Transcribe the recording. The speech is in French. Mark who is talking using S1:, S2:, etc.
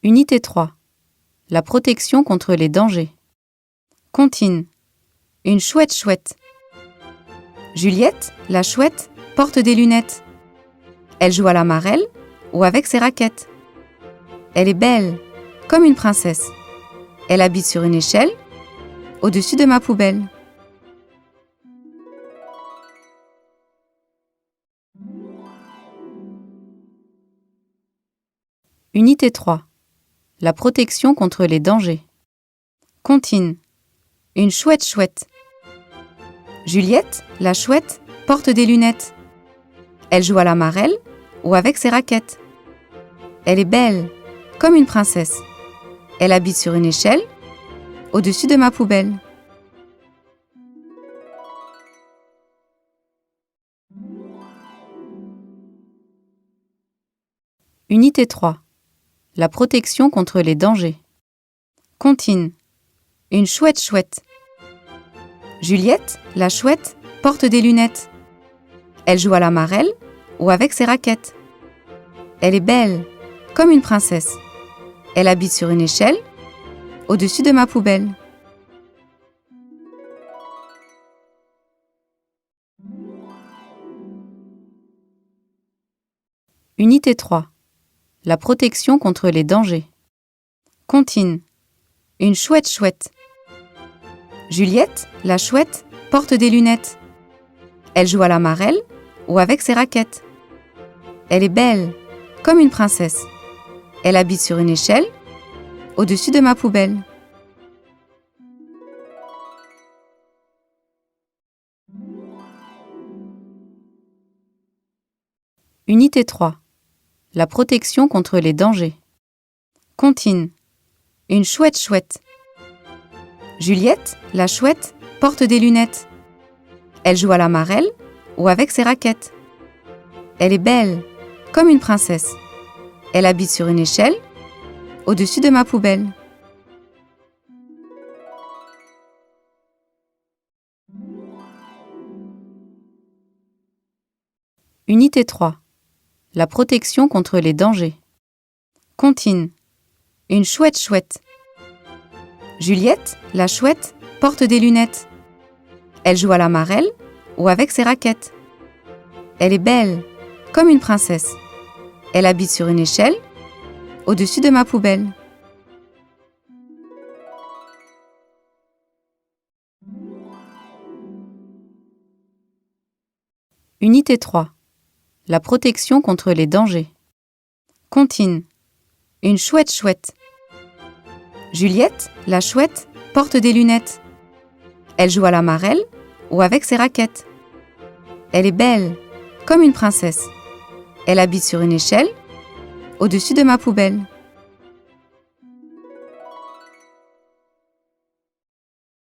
S1: Unité 3. La protection contre les dangers. Comptine. Une chouette chouette. Juliette, la chouette, porte des lunettes. Elle joue à la marelle ou avec ses raquettes. Elle est belle, comme une princesse. Elle habite sur une échelle, au-dessus de ma poubelle. Unité 3. La protection contre les dangers. Comptine. Une chouette chouette. Juliette, la chouette, porte des lunettes. Elle joue à la marelle ou avec ses raquettes. Elle est belle, comme une princesse. Elle habite sur une échelle, au-dessus de ma poubelle. Unité 3. La protection contre les dangers. Comptine. Une chouette chouette. Juliette, la chouette, porte des lunettes. Elle joue à la marelle ou avec ses raquettes. Elle est belle, comme une princesse. Elle habite sur une échelle, au-dessus de ma poubelle. Unité 3. La protection contre les dangers. Comptine. Une chouette chouette. Juliette, la chouette, porte des lunettes. Elle joue à la marelle ou avec ses raquettes. Elle est belle, comme une princesse. Elle habite sur une échelle, au-dessus de ma poubelle. Unité 3. La protection contre les dangers. Comptine. Une chouette chouette. Juliette, la chouette, porte des lunettes. Elle joue à la marelle ou avec ses raquettes. Elle est belle, comme une princesse. Elle habite sur une échelle, au-dessus de ma poubelle. Unité 3. La protection contre les dangers. Comptine. Une chouette chouette. Juliette, la chouette, porte des lunettes. Elle joue à la marelle ou avec ses raquettes. Elle est belle, comme une princesse. Elle habite sur une échelle, au-dessus de ma poubelle. Unité 3. La protection contre les dangers. Comptine. Une chouette chouette. Juliette, la chouette, porte des lunettes. Elle joue à la marelle ou avec ses raquettes. Elle est belle, comme une princesse. Elle habite sur une échelle, au-dessus de ma poubelle.